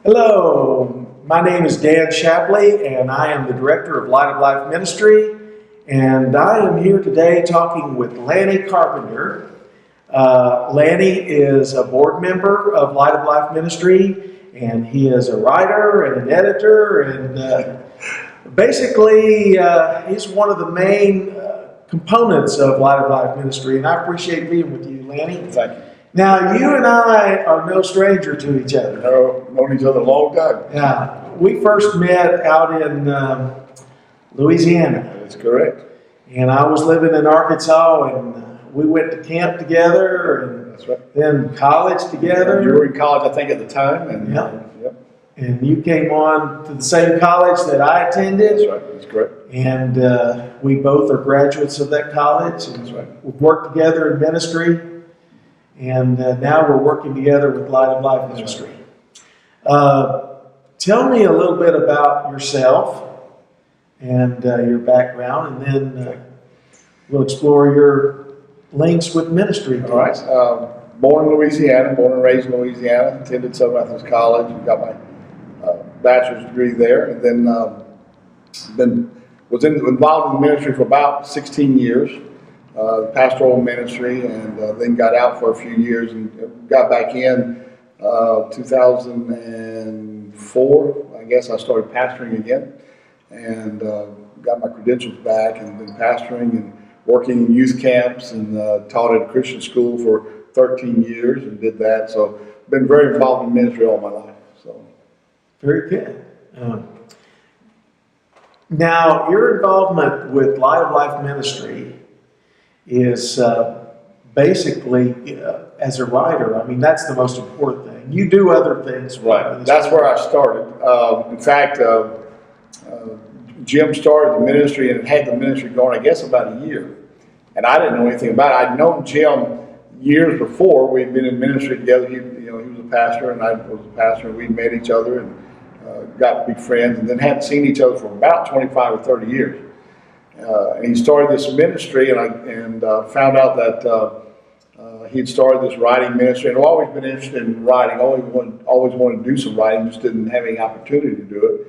Hello, my name is Dan Shapley, and I am the director of Light of Life Ministry. And I am here today talking with Lanny Carpenter. Lanny is a board member of Light of Life Ministry, and he is a writer and an editor, and basically he's one of the main components of Light of Life Ministry. And I appreciate being with you, Lanny. Thank you. Now, you and I are no stranger to each other. No, known each other a long time. Yeah, we first met out in Louisiana. That's correct. And I was living in Arkansas, and we went to camp together, and That's right. then college together. You were in college, I think, at the time. And, Yep. And you came on to the same college that I attended. That's right. That's correct. And we both are graduates of that college. And That's right. we've worked together in ministry. And now we're working together with Light of Life Ministry. Tell me a little bit about yourself and your background, and then we'll explore your links with ministry. All right. Born in Louisiana, born and raised in Louisiana, attended Southern Methodist College, and got my bachelor's degree there, and then was involved in the ministry for about 16 years. Pastoral ministry, and then got out for a few years and got back in 2004. I guess I started pastoring again, and got my credentials back, and been pastoring and working in youth camps, and taught at a Christian school for 13 years and did that. So been very involved in ministry all my life. So very good. Now, your involvement with Light of Life Ministry is basically as a writer. I mean, that's the most important thing. You do other things. Right. That's where I started. In fact, Jim started the ministry and had the ministry going, I guess, about a year. And I didn't know anything about it. I'd known Jim years before. We'd been in ministry together. He was a pastor and I was a pastor, and we'd met each other and got to be friends, and then hadn't seen each other for about 25 or 30 years. And he started this ministry, and found out that he'd started this writing ministry, and I've always been interested in writing. Always wanted to do some writing, just didn't have any opportunity to do it.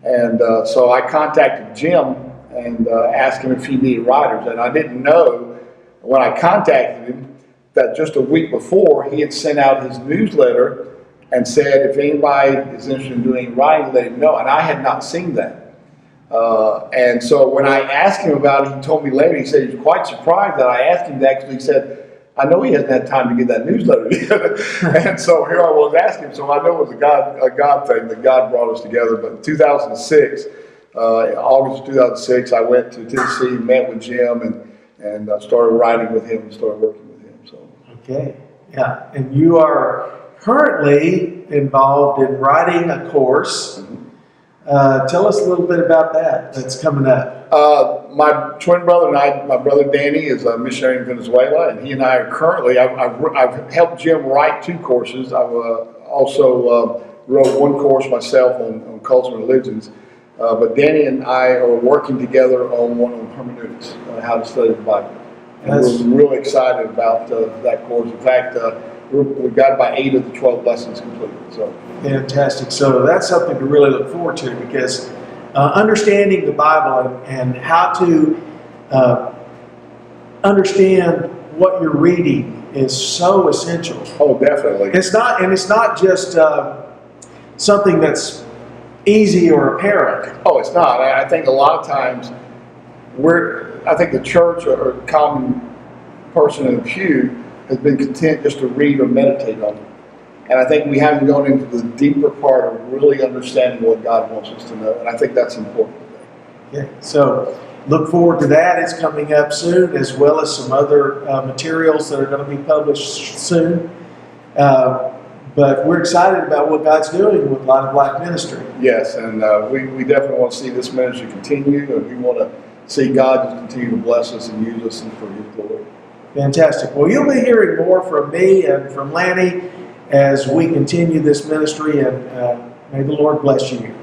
And so I contacted Jim and asked him if he needed writers. And I didn't know when I contacted him that just a week before he had sent out his newsletter and said if anybody is interested in doing writing, let him know. And I had not seen that. And so when I asked him about it, he told me later, he said he was quite surprised that I asked him that, because he said, I know he hasn't had time to get that newsletter yet. And so here I was asking him, so I know it was a God thing, that God brought us together. But in 2006, August of 2006, I went to Tennessee, met with Jim, and started writing with him and started working with him. So. Okay, yeah. And you are currently involved in writing a course. Tell us a little bit about that. That's coming up. My twin brother and I, my brother Danny is a missionary in Venezuela, and he and I are currently, I've helped Jim write 2 courses. I've also wrote 1 course myself on cults and religions. But Danny and I are working together on one on hermeneutics, how to study the Bible. And we're really excited about that course. In fact, we've got about 8 of the 12 lessons completed. So. Fantastic. So that's something to really look forward to, because understanding the Bible and how to understand what you're reading is so essential. Oh, definitely. It's not just something that's easy or apparent. Oh, it's not. I think a lot of times I think the church or common person in the pew has been content just to read or meditate on it. And I think we haven't gone into the deeper part of really understanding what God wants us to know. And I think that's important. Okay, so look forward to that. It's coming up soon, as well as some other materials that are going to be published soon. But we're excited about what God's doing with Light of Life Ministry. Yes, and we definitely want to see this ministry continue, and we want to see God just continue to bless us and use us for His glory. Fantastic. Well, you'll be hearing more from me and from Lanny as we continue this ministry, and may the Lord bless you.